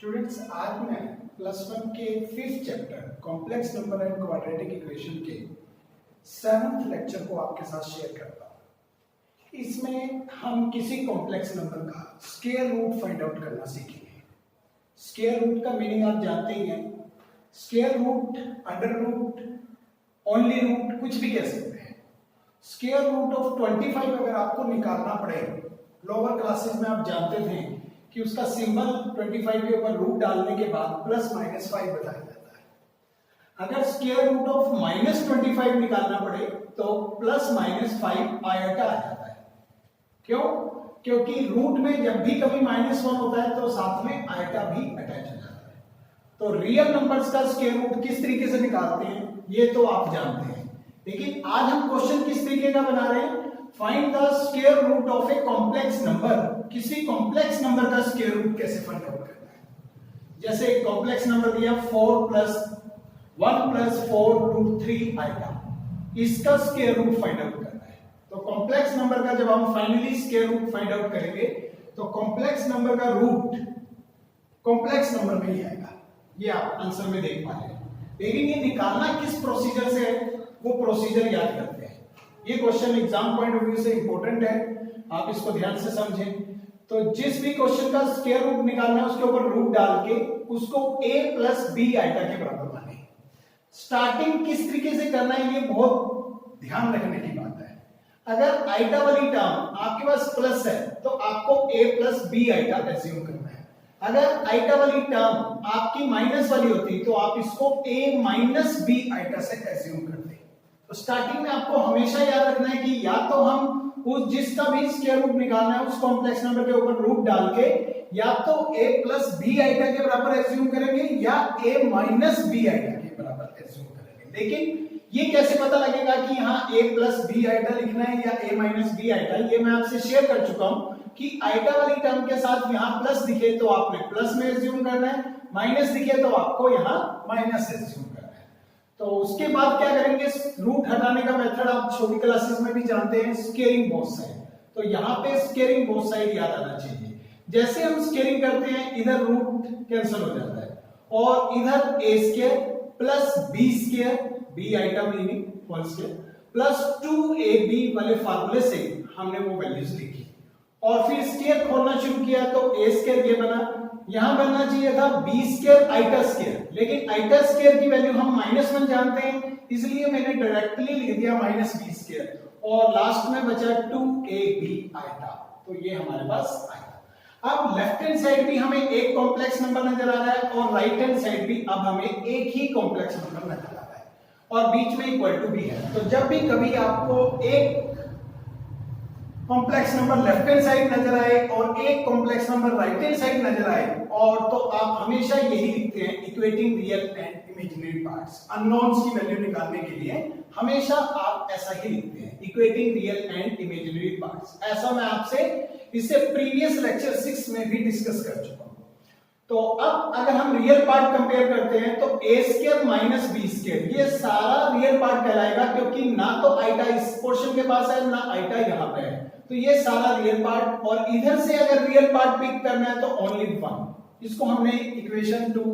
Students, आज मैं +1 के 5th chapter complex number and quadratic equation के 7th लेक्चर को आपके साथ शेयर करता हूं। इसमें हम किसी कॉम्प्लेक्स नंबर का स्क्वायर रूट फाइंड आउट करना सीखेंगे। स्क्वायर रूट का मीनिंग आप जानते ही हैं। Square root, under root, only root, कुछ भी कह सकते हैं। स्क्वायर रूट ऑफ 25 अगर आपको निकालना पड़े, लोअर क्लासेस में आप जानते थे कि उसका सिंबल 25 के ऊपर रूट डालने के बाद +-5 बताया जाता है। अगर स्क्वायर रूट ऑफ -25 निकालना पड़े तो +-5 आयटा आ जाता है। क्यों? क्योंकि रूट में जब भी कभी -1 होता है तो साथ में आयटा भी अटैच हो जाता है। तो रियल नंबर्स का स्क्वायर रूट किस तरीके से निकालते हैं ये तो आप जानते हैं, लेकिन आज हम क्वेश्चन किस तरीके का बना रहे हैं? Find the square root of a complex number. किसी कॉम्प्लेक्स नंबर का स्क्वायर रूट कैसे फाइंड आउट करना है? जैसे एक कॉम्प्लेक्स नंबर दिया 4 + 1 + 4 √3 आएगा, इसका स्क्वायर रूट फाइंड आउट करना है। तो कॉम्प्लेक्स नंबर का जब हम finally square root find out करेंगे तो कॉम्प्लेक्स नंबर का रूट कॉम्प्लेक्स नंबर में ही आएगा। ये आप आंसर में देख पा रहे हैं, लेकिन ये निकालना किस प्रोसीजर से है वो प्रोसीजर याद करते हैं। ये question exam point of view से इंपॉर्टेंट है, आप इसको ध्यान से समझें। तो जिस भी क्वेश्चन का स्क्वायर रूट निकालना है उसके ऊपर रूट डाल के उसको a + b आइटा के बराबर माने। स्टार्टिंग किस तरीके से करना है ये बहुत ध्यान रखने की बात है। अगर आइटा वाली टर्म आपके पास प्लस है तो आपको a + b आइटा एज्यूम करना है। अगर आइटा वाली टर्म आपकी माइनस वाली होती तो आप इसको a - b आइटा से एज्यूम करते। तो स्टार्टिंग में आपको हमेशा याद रखना है कि या तो हम उस जिसका भी स्क्वायर रूट निकालना है उस कॉम्प्लेक्स नंबर के ऊपर रूट डाल के या तो a + b आइटा के बराबर एज्यूम करेंगे या a - b आइटा के बराबर एज्यूम करेंगे। लेकिन ये कैसे पता लगेगा कि यहाँ a + b आइटा लिखना है या a - b आइटा? ये मैं आपसे शेयर कर चुका हूं कि आइटा वाली टर्म के साथ यहाँ प्लस दिखे तो आपने प्लस में एज्यूम करना है, माइनस दिखे तो आपको यहाँ माइनस एज्यूम करना है। तो उसके बाद क्या करेंगे? रूट हटाने का मेथड आप छोटी क्लासेस में भी जानते हैं, स्क्वेयरिंग बोथ साइड। तो यहाँ पे स्क्वेयरिंग बोथ साइड याद आना चाहिए। जैसे हम स्क्वेयरिंग करते हैं इधर रूट कैंसिल हो जाता है और इधर a² + b² b item meaning whole square + 2ab वाले फार्मूले से हमने वो वैल्यूज लिखी और फिर स्क्वायर खोलना शुरू किया तो a² ये बना, यहां बनना चाहिए था b² आइटा², लेकिन आइटा² की वैल्यू हम -1 जानते हैं इसलिए मैंने डायरेक्टली लिख दिया -b² और लास्ट में बचा 2ab आइटा। तो ये हमारे पास आया। अब लेफ्ट हैंड साइड भी हमें एक कॉम्प्लेक्स नंबर नजर आ रहा है और राइट हैंड साइड भी अब हमें एक ही कॉम्प्लेक्स नंबर नजर आ रहा है और बीच में इक्वल टू भी है। तो जब भी कभी आपको एक complex number left hand side नजर आए और एक complex number right hand side नजर आए और तो आप हमेशा यही लिखते हैं equating real and imaginary parts. Unknowns की वैल्यू निकालने के लिए हमेशा आप ऐसा ही लिखते हैं, equating real and imaginary parts. ऐसा मैं आपसे इससे प्रीवियस लेक्चर 6 में भी डिस्कस कर चुका हूं। तो अब अगर हम रियल पार्ट कंपेयर करते हैं तो a² - b² ये सारा रियल पार्ट कहलाएगा क्योंकि ना तो आइटा इस पोर्शन के पास है ना आइटा यहां पे है, तो ये सारा रियल पार्ट। और इधर से अगर रियल पार्ट पिक करना है तो ओनली 1, इसको हमने इक्वेशन 2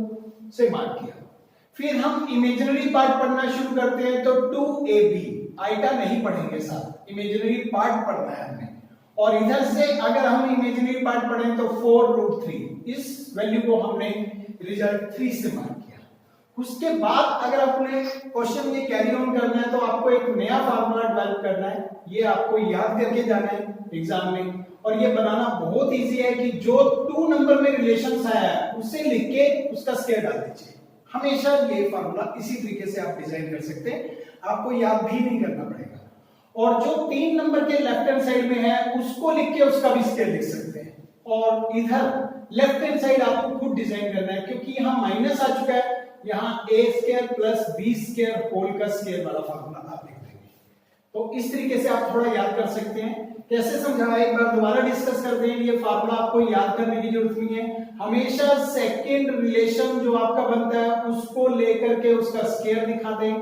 से मार्क किया। फिर हम इमेजिनरी पार्ट पढ़ना शुरू करते हैं तो 2ab आइटा नहीं पढ़ेंगे, साथ इमेजिनरी पार्ट पढ़ना है हमें। और इधर से अगर हम इमेजिनरी पार्ट पढ़ें तो 4√3, इस वैल्यू को हमने रिजल्ट 3 से मार्क किया। उसके बाद अगर अपने क्वेश्चन में कैरी ऑन करना है तो आपको एक नया फार्मूला डेवलप करना है, ये आपको याद करके जाना है एग्जाम में। और ये बनाना बहुत इजी है कि जो 2 नंबर में रिलेशंस आया है उसे लिख के उसका स्क्वायर डाल दीजिए। हमेशा ये फार्मूला इसी तरीके से आप डिजाइन कर सकते हैं, आपको याद भी नहीं करना पड़ेगा। और जो 3 नंबर के लेफ्ट हैंड साइड में है उसको लिख के उसका भी स्क्वायर लिख सकते हैं। और इधर लेफ्ट हैंड साइड आपको खुद डिजाइन करना है क्योंकि यहाँ माइनस आ चुका है, यहाँ a² + b² होल का स्क्वायर वाला फार्मूला आप लिख देंगे। तो इस तरीके से आप थोड़ा याद कर सकते हैं। कैसे समझा एक बार दोबारा डिस्कस करते हैं। ये फार्मूला आपको याद करने की जरूरत नहीं है, हमेशा सेकंड रिलेशन जो आपका बनता है उसको लेकर के उसका स्क्वायर दिखा दें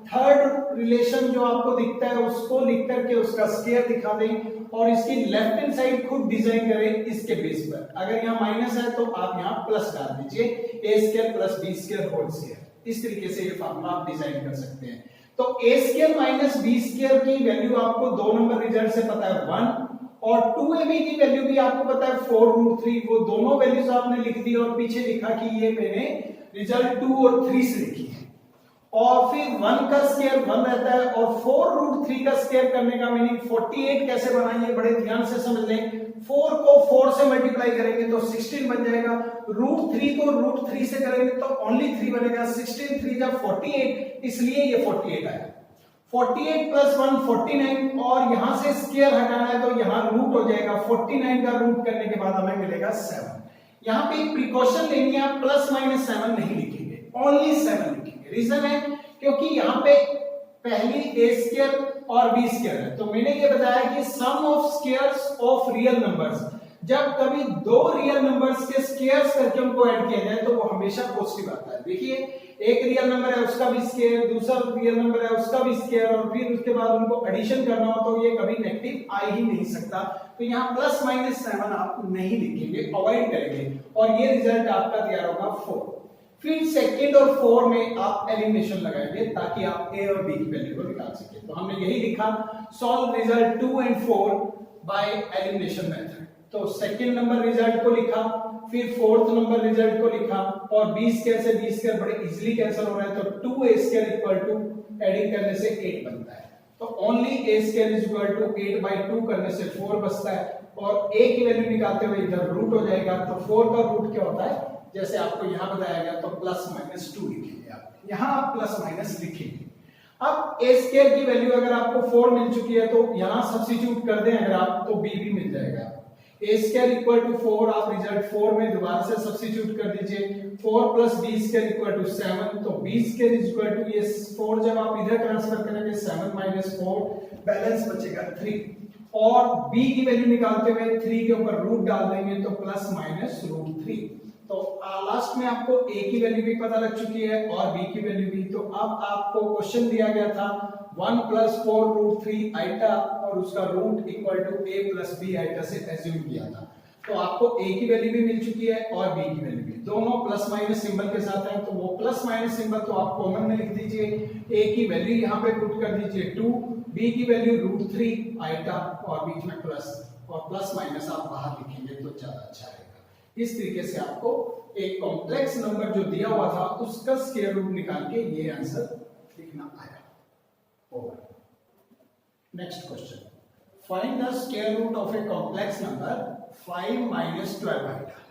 थर्ड रिलेशन जो आपको दिखता है उसको लिख करके उसका स्क्वायर दिखा दें और इसकी लेफ्ट हैंड साइड खुद डिजाइन करें इसके बेस पर। अगर यहाँ माइनस है तो आप यहाँ प्लस डाल दीजिए, A square plus B square whole square. इस तरीके से ये फॉर्मूला आप डिजाइन कर सकते हैं। तो ए स्क्वायर माइनस बी स्क्वायर की वैल्यू आपको 2 नंबर रिजल्ट से पता है 1, और 2ab की वैल्यू भी आपको पता है 4√3। वो दोनों वैल्यूज आपने लिख दी और पीछे लिखा कि ये मैंने रिजल्ट 2 और 3 से लिखी है। और फिर 1 का स्क्वायर 1 रहता है और 4√3 का स्क्वायर करने का मीनिंग 48 कैसे बनाएंगे, बड़े ध्यान से समझ लें। 4 को 4 से मल्टीप्लाई करेंगे तो 16 बन जाएगा, √3 को √3 से करेंगे तो ओनली 3 बनेगा। 16 3 जा 48, इसलिए ये 48 आया। 48 प्लस 1 49, और यहां से स्क्वायर हटाना है तो यहां रूट हो जाएगा। 49 का रूट करने के बाद हमें मिलेगा 7। यहां पे प्रिकॉशन लेनी है, आप प्लस माइनस 7 नहीं लिखेंगे, ओनली 7 लिखेंगे। रीजन है क्योंकि यहाँ पे पहली ए स्क्वायर और बी स्क्वायर है। तो मैंने ये बताया कि sum of squares of real numbers, जब कभी दो रियल नंबर्स के स्क्वायर्स करके उनको ऐड किया जाए तो वो हमेशा पॉजिटिव आता है। देखिए एक रियल नंबर है उसका भी स्क्वायर, दूसरा रियल नंबर है उसका भी स्क्वायर, और फिर उसके बाद उनको एडिशन करना हो तो ये कभी नेगेटिव आ ही नहीं सकता। तो यहाँ प्लस माइनस 7 आप नहीं लिखेंगे, अवॉइड करेंगे, और ये रिजल्ट आपका तैयार होगा 4। फिर सेकंड और 4 में आप एलिमिनेशन लगाएंगे ताकि आप ए और बी की वैल्यू को निकाल सके। तो हमने यही लिखा, solve result 2 and 4 by elimination method. तो सेकंड नंबर रिजल्ट को लिखा, फिर फोर्थ नंबर रिजल्ट को लिखा, और बी स्क्वायर से बी स्क्वायर बड़े इजीली कैंसिल हो रहा है। तो 2a square equal to adding करने से 8 बनता है। तो only a square is equal to 8/2 करने से 4 बचता है, और a की वैल्यू निकालते हुए इधर रूट हो जाएगा। तो 4 का रूट क्या होता है, जैसे आपको यहां बताया गया, तो प्लस माइनस 2 लिखेंगे आप, यहां आप प्लस माइनस लिखेंगे। अब a स्क्वायर की वैल्यू अगर आपको 4 मिल चुकी है तो यहां सब्स्टिट्यूट कर दें अगर आप, तो b भी मिल जाएगा। a स्क्वायर इक्वल टू 4, आप रिजल्ट 4 में दोबारा से सब्स्टिट्यूट कर दीजिए। 4 plus b square equal to 7, तो b square is equal to ये 4 जब आप इधर ट्रांसफर करेंगे 7 माइनस 4, बैलेंस बचेगा 3, और b की वैल्यू निकालते हुए 3 के ऊपर रूट डाल देंगे तो प्लस माइनस √3। तो लास्ट में आपको a की वैल्यू भी पता लग चुकी है और b की वैल्यू भी। तो अब आपको क्वेश्चन दिया गया था 1 + 4√3 आइटा, और उसका root equal to a + b iota से एज्यूम किया था। तो आपको a की वैल्यू भी मिल चुकी है और b की वैल्यू भी, दोनों प्लस माइनस सिंबल के साथ है। तो वो प्लस माइनस सिंबल तो आप कॉमन में लिख दीजिए, a की वैल्यू यहाँ पे पुट कर दीजिए 2, b की वैल्यू √3 आइटा, और बीच में प्लस, और प्लस माइनस आप बाहर लिखेंगे तो ज्यादा अच्छा रहेगा। इस तरीके से आपको एक कॉम्प्लेक्स नंबर जो दिया हुआ था उसका स्क्वायर रूट निकाल के ये आंसर लिखना आया। Over. Next question, find the square root of a complex number 5 - 12 iota.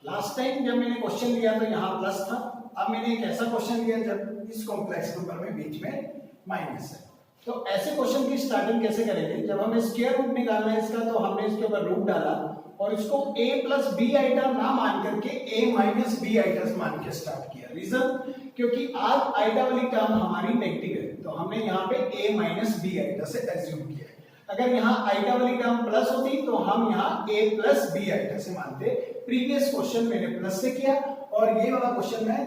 Last time जब मैंने क्वेश्चन लिया तो यहाँ प्लस था, अब मैंने एक ऐसा क्वेश्चन लिया जब इस कॉम्प्लेक्स नंबर में बीच में माइनस है। तो ऐसे क्वेश्चन की स्टार्टिंग कैसे करेंगे, जब हमें स्क्वायर रूट निकालना है इसका तो हमने इसके ऊपर रूट डाला और इसको a + b आइटा ना मान करके a - b आइटा मान के स्टार्ट किया। रीजन, क्योंकि आज आइटा वाली टर्म हमारी नेगेटिव है तो हमने यहाँ पे a - b आइटा से एज्यूम किया है। अगर यहाँ आइटा वाली टर्म प्लस होती तो हम यहाँ a + b आइटा से मानते। प्रीवियस क्वेश्चन मैंने प्लस से किया, और ये वाला क्वेश्चन मैं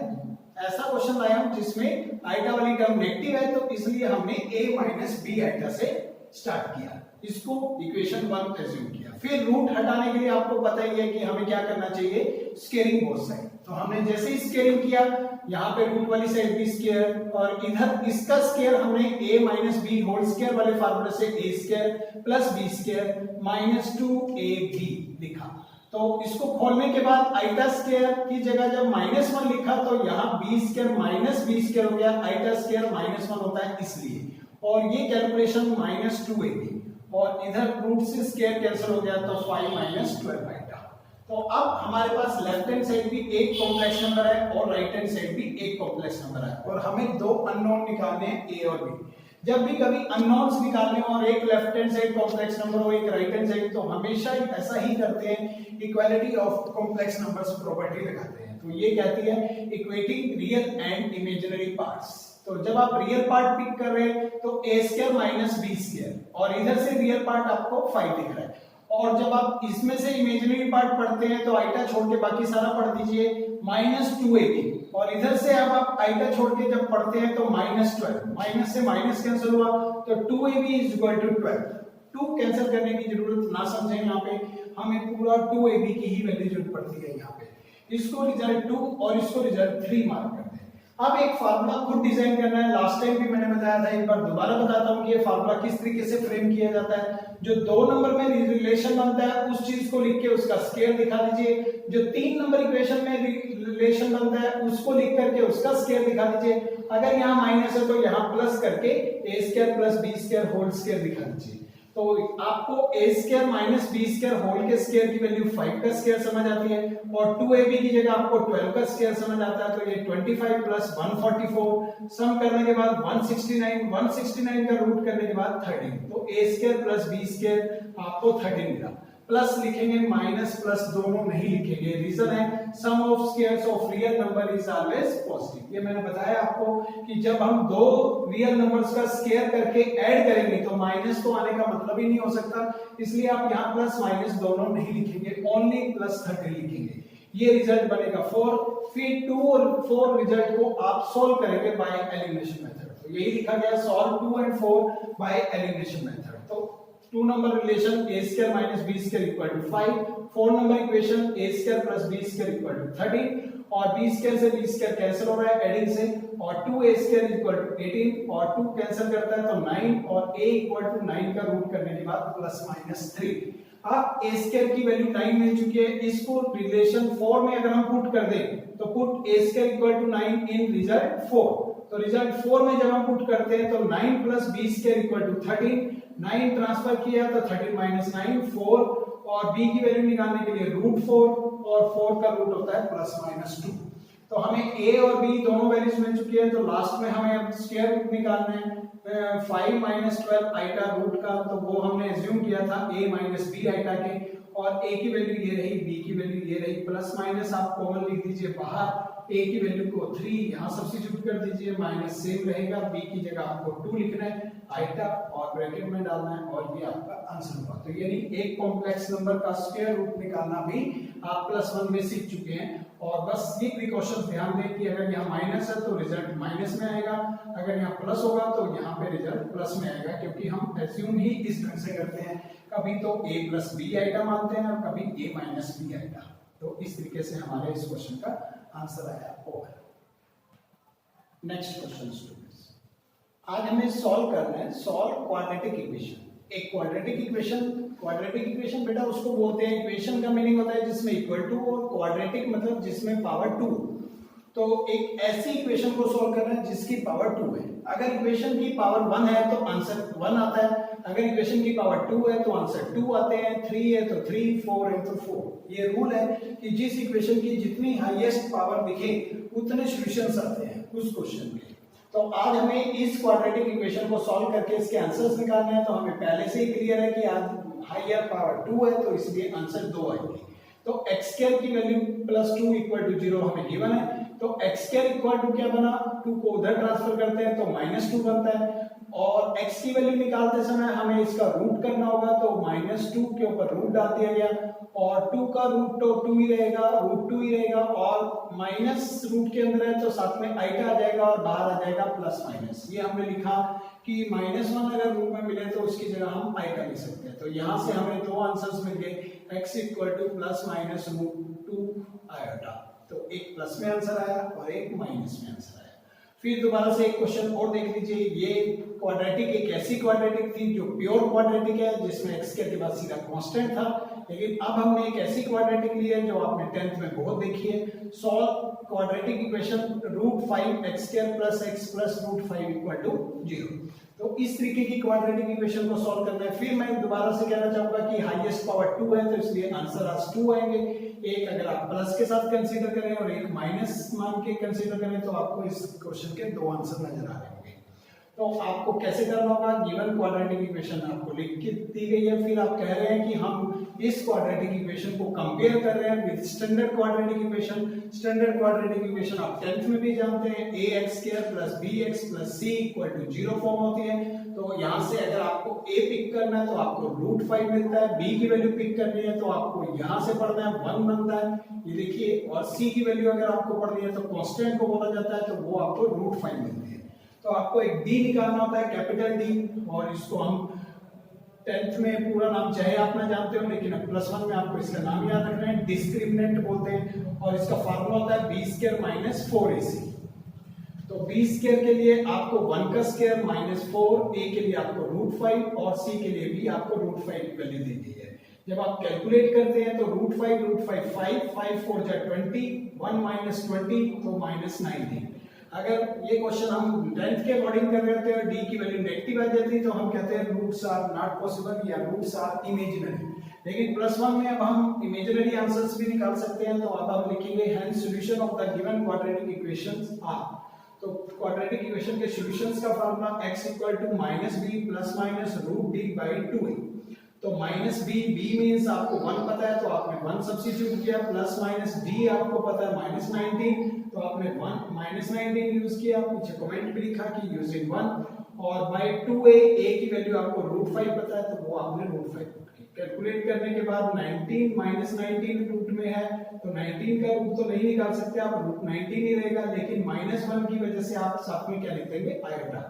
ऐसा क्वेश्चन लाया हूं जिसमें आइटा वाली टर्म नेगेटिव है, तो इसलिए हमने a - b आइटा से स्टार्ट किया, इसको इक्वेशन 1 एज्यूम किया। फिर रूट हटाने के लिए आपको पता ही है कि हमें क्या करना चाहिए, स्क्वेयरिंग बोथ साइड। तो हमने जैसे ही स्क्वेयरिंग किया, यहाँ पे रूट वाली साइड भी स्क्वायर, और इधर इसका स्क्वायर हमने a - b होल स्क्वायर वाले फार्मूले से a square plus b square minus 2ab लिखा। तो इसको खोलने के बाद आइटा स्क्वायर की जगह जब -1 लिखा तो यहाँ b square minus b square हो गया, आइटा स्क्वायर -1 होता है इसलिए, और ये कैलकुलेशन -2ab, और इधर रूट से स्क्वायर कैंसिल हो गया तो 5 - 12 आइटा। तो अब हमारे पास लेफ्ट हैंड साइड भी एक कॉम्प्लेक्स नंबर है और राइट हैंड साइड भी एक कॉम्प्लेक्स नंबर है, और हमें दो अननोन निकालने हैं a और b। जब भी कभी अननोन्स निकालने हो और एक left hand side complex number हो एक राइट हैंड साइड, तो हमेशा ऐसा ही करते हैं, equality of complex numbers property लगाते हैं। तो ये कहती है equating real and imaginary parts. तो जब आप रियल पार्ट पिक कर रहे हैं तो a² - b², और इधर से रियल पार्ट आपको 5 दिख रहा है, और जब आप इसमें से इमेजिनरी पार्ट पढ़ते हैं तो आइटा छोड़ के बाकी सारा पढ़ दीजिए -2ab, और इधर से अब आप आइटा छोड़ के जब पढ़ते हैं तो -12, माइनस से माइनस कैंसिल हुआ तो 2ab is equal to 12। 2 cancel करने की जरूरत ना समझें, यहाँ पे हमें पूरा 2ab की ही वैल्यू जरूरत पड़ती है। यहाँ पे इसको रिजल्ट 2 और इसको रिजल्ट 3 मार्क कर दें। अब एक फार्मूला खुद डिजाइन करना है। लास्ट टाइम भी मैंने बताया था, एक बार दोबारा बताता हूँ कि ये फार्मूला किस तरीके से फ्रेम किया जाता है। जो 2 नंबर में रिलेशन बनता है उस चीज को लिख के उसका स्क्वायर दिखा दीजिए। जो 3 नंबर इक्वेशन में रिलेशन बनता है उसको लिख करके उसका स्क्वायर दिखा दीजिए। अगर यहाँ माइनस है तो यहाँ प्लस करके A square plus B square whole square दिखा दीजिए। तो आपको a square minus B square whole के स्क्वायर की वैल्यू 5 का स्क्वायर समझ आती है, और 2ab की जगह आपको 12 का स्क्वायर समझ आता है। तो ये 25 प्लस 144 सम करने के बाद 169, 169 का रूट करने के बाद 13, तो a square plus B square आपको 13 मिला। प्लस लिखेंगे, माइनस प्लस दोनों नहीं लिखेंगे। रीजन है sum of squares of real number is always positive. ये मैंने बताया आपको कि जब हम दो रियल नंबर्स का स्क्वायर करके ऐड करेंगे तो माइनस तो आने का मतलब ही नहीं हो सकता, इसलिए आप यहाँ प्लस माइनस दोनों नहीं लिखेंगे, ओनली प्लस 13 लिखेंगे। ये रिजल्ट बनेगा 4। फिर 2 और 4 रिजल्ट को आप सोल्व करेंगे बाय एलिमिनेशन मेथड। तो यही लिखा गया, solve 2 and 4 by elimination method. तो 2 number relation a square minus b square equal to 5, 4 number equation a square plus b square equal to 13, और b स्क्वायर से b स्क्वायर कैंसिल हो रहा है एडिंग से, और 2a स्क्वायर इक्वल टू 18, और 2 cancel करता है तो 9, और a इक्वल टू 9 का रूट करने के बाद प्लस माइनस 3। अब a स्क्वायर की वैल्यू 9 मिल चुकी है, इसको रिलेशन 4 में अगर हम पुट कर दें तो put a square equal to 9 in result 4। तो रिजल्ट 4 में जब हम पुट करते हैं तो 9 plus b square equal to 13, 9 transfer किया तो 13 माइनस 9 4, और b की वैल्यू निकालने के लिए रूट 4, और 4 का रूट होता है प्लस माइनस 2। तो हमें a और b दोनों वैल्यूज मिल चुकी है। तो लास्ट में हमें अब स्क्वायर रूट निकालना है 5 माइनस 12 आइटा रूट का, तो वो हमने एज्यूम किया था a माइनस b आइटा के, और a की वैल्यू ये रही, b की वैल्यू ये रही, प्लस माइनस आप कॉमन लिख दीजिए बाहर, a की वैल्यू को 3 यहाँ सब्स्टिट्यूट कर दीजिए, माइनस सेम रहेगा, b की जगह आपको 2 लिखना है आइटा और ब्रैकेट में डालना है, और ये आपका आंसर होगा। तो यानी एक कॉम्प्लेक्स नंबर का स्क्वायर रूट निकालना भी आप +1 में सीख चुके हैं। और बस ये प्रिकॉशन ध्यान दें कि अगर यहाँ माइनस है तो रिजल्ट माइनस में आएगा, अगर यहाँ प्लस होगा तो यहाँ पे रिजल्ट प्लस में आएगा, क्योंकि हम एज्यूम ही इस ढंग से करते हैं, कभी तो a प्लस बी आइटा मानते हैं और कभी a माइनस बी आइटा। तो इस तरीके से हमारे इस क्वेश्चन का आंसर आया ओवर। नेक्स्ट क्वेश्चन स्टूडेंट्स, आज हमें सॉल्व करना है सॉल्व क्वाड्रेटिक इक्वेशन। एक क्वाड्रेटिक इक्वेशन बेटा उसको बोलते हैं, इक्वेशन का मीनिंग होता है जिसमें इक्वल टू, और क्वाड्रेटिक मतलब जिसमें पावर 2। तो एक ऐसी इक्वेशन को सॉल्व करना है जिसकी पावर 2 है। अगर इक्वेशन की पावर 1 है तो आंसर 1 आता है, अगर इक्वेशन की पावर 2 है तो आंसर 2 आते हैं, 3 है तो 3, 4 है तो 4। ये रूल है कि जिस इक्वेशन की जितनी हाईएस्ट पावर दिखे उतने सॉल्यूशंस आते हैं उस क्वेश्चन के। तो आज हमें इस क्वाड्रेटिक इक्वेशन को सॉल्व करके इसके आंसर्स निकालने हैं। तो हमें पहले से ही क्लियर है कि आज हायर पावर 2 है, तो इसलिए आंसर 2 आएंगे। तो x स्क्वायर की वैल्यू +2 इक्वल टू 0 हमें गिवन है, तो x स्क्वायर इक्वल टू क्या बना, 2 को उधर ट्रांसफर करते हैं तो -2 बनता है, और x की वैल्यू निकालते समय हमें इसका रूट करना होगा, तो -2 के ऊपर रूट डाल दिया गया, और 2 का रूट तो 2 ही रहेगा, रूट 2 ही रहेगा, और माइनस रूट के अंदर है तो साथ में आइटा आ जाएगा और बाहर आ जाएगा प्लस माइनस। ये हमने लिखा कि -1 अगर रूट में मिले तो उसकी जगह हम आइटा लिख सकते हैं। तो यहाँ से हमें दो आंसर्स मिल गए, x इक्वल टू ±√2 आइटा। तो एक प्लस में आंसर आया और एक माइनस में आंसर आया। फिर दोबारा से एक क्वेश्चन और देख लीजिए। ये क्वाड्रेटिक एक ऐसी क्वाड्रेटिक थी जो प्योर क्वाड्रेटिक है, जिसमें x के बाद सीधा कांस्टेंट था, लेकिन अब हमने एक ऐसी क्वाड्रेटिक ली है जो आपने 10th में बहुत देखी है। Solve quadratic equation √5x² + x + √5 = 0। तो इस तरीके की क्वाड्रेटिक इक्वेशन को सॉल्व करना है। फिर मैं दोबारा से कहना चाहूंगा कि हाईएस्ट पावर 2 है, तो इसलिए आंसर आज 2 आएंगे। एक अगर आप प्लस के साथ कंसीडर करें और एक माइनस मान के कंसीडर करें तो आपको इस क्वेश्चन के दो आंसर नजर आ रहे होंगे। तो आपको कैसे करना होगा, गिवन क्वाड्रेटिक इक्वेशन आपको लिख के दी गई है, फिर आप कह रहे हैं कि हम इस क्वाड्रेटिक इक्वेशन को कंपेयर कर रहे हैं with standard quadratic equation. Standard quadratic equation आप 10th में भी जानते हैं, ax² + bx + c = 0 फॉर्म होती है। तो यहाँ से अगर आपको a पिक करना है तो आपको √5 मिलता है, b की वैल्यू पिक करनी है तो आपको यहाँ से पढ़ना है 1 बनता है, ये देखिए, और c की वैल्यू अगर आपको पढ़नी है तो कांस्टेंट को बोला जाता है, तो वो आपको √5 मिलती है। तो आपको एक d निकालना होता है, कैपिटल D, और इसको हम 10th में पूरा नाम चाहे आप ना जानते हो, लेकिन +1 में आपको इसका नाम याद रखना है, डिस्क्रिमिनेंट बोलते हैं, और इसका फार्मूला होता है b² - 4ac। तो b² के लिए आपको 1 का स्क्वायर -4, a के लिए आपको √5 और c के लिए भी आपको √5 की वैल्यू दी गई है। जब आप कैलकुलेट करते हैं तो √5 5 5 4 जा 20, 1 - 20 तो -19। अगर ये क्वेश्चन हम 10th के अकॉर्डिंग कर रहे थे और d की वैल्यू नेगेटिव आ जाती तो हम कहते हैं रूट्स आर नॉट पॉसिबल या रूट्स आर इमेजिनरी। लेकिन +1 में अब हम इमेजिनरी आंसर्स भी निकाल सकते हैं, तो अब हम लिखेंगे hence solution of the given quadratic equations are. तो क्वाड्रेटिक इक्वेशन के सॉल्यूशंस का फार्मूला x = -b ± √d/2a। तो -b मींस आपको 1 पता है तो आपने 1 सब्स्टिट्यूट किया, +- d आपको पता है -19 तो आपने 19 यूज किया, पीछे कमेंट भी लिखा कि यूजिंग 1, और बाय 2a, a की वैल्यू आपको √5 पता है तो वो आपने √5 कैलकुलेट करने के बाद 19 -19 रूट में है तो 19 का रूट तो नहीं निकाल सकते आप, √19 ही रहेगा, लेकिन -1 की वजह से आप साथ में क्या लिख देंगे, आयोटा,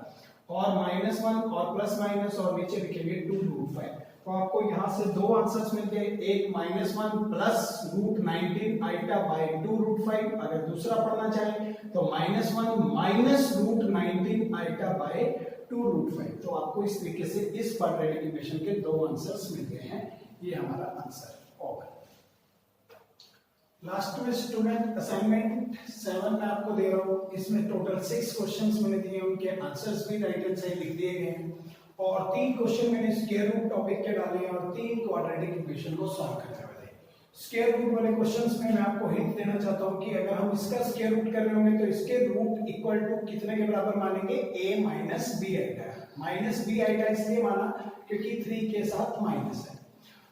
और -1 और प्लस माइनस और नीचे लिखेंगे 2√5। तो आपको यहाँ से दो आंसर्स मिल गए, एक -1 प्लस √19 आइटा बाय 2√5, अगर दूसरा पढ़ना चाहें तो -1 माइनस √19 आइटा बाय 2√5। तो आपको इस तरीके से इस क्वाड्रेटिक इक्वेशन के दो आंसर्स मिल गए हैं। ये हमारा आंसर ओवर। लास्ट में स्टूडेंट असाइनमेंट 7 में आपको दे रहा हूँ, इसमें टोटल 6 क्वेश्चंस मैंने दिए, उनके आंसर्स भी राइट हैंड साइड लिख दिए गए हैं, और 3 क्वेश्चन मैंने स्क्वायर रूट टॉपिक के डाले हैं और 3 क्वाड्रेटिक इक्वेशन को सॉल्व करने वाले। स्क्वायर रूट वाले क्वेश्चंस में मैं आपको हिंट देना चाहता हूं कि अगर हम इसका स्क्वायर रूट कर रहे होंगे तो इसके रूट इक्वल टू कितने के बराबर मानेंगे, a - b iota. -b iota इसलिए माना क्योंकि 3 के साथ माइनस है।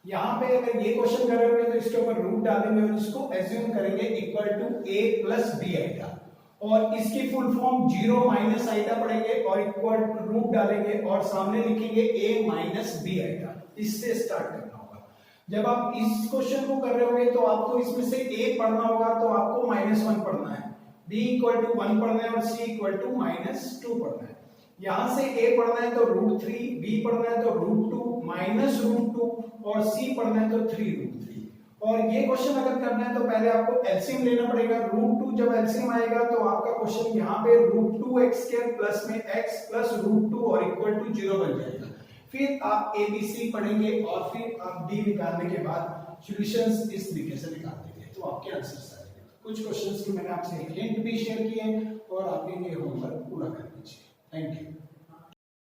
यहाँ पे अगर ये क्वेश्चन कर रहे होंगे तो इसके ऊपर रूट डालेंगे और इसको एज्यूम करेंगे equal to a + b iota, और इसकी फुल फॉर्म 0 - आइटा पढ़ेंगे और इक्वल रूट डालेंगे और सामने लिखेंगे a - b आइटा। इससे स्टार्ट करना होगा। जब आप इस क्वेश्चन को कर रहे होंगे तो आपको इसमें से a पढ़ना होगा तो आपको -1 पढ़ना है, b = 1 पढ़ना है और c = -2 पढ़ना है। यहां से a पढ़ना है तो √3, b पढ़ना है तो √2 -√2 और c पढ़ना है तो 3√3। और ये क्वेश्चन अगर करना है तो पहले आपको एलसीएम लेना पड़ेगा। √2 जब एलसीएम आएगा तो आपका क्वेश्चन यहाँ पे √2x² प्लस में x प्लस √2 और इक्वल टू 0 बन जाएगा। फिर आप ABC पढ़ेंगे और फिर आप D निकालने के बाद सॉल्यूशंस इस तरीके से निकाल देंगे तो आपके आंसर्स आ जाएंगे। कुछ क्वेश्चंस की मैंने आपसे हिंट भी शेयर किए और आप ये होमवर्क पूरा कर लीजिए। Thank you.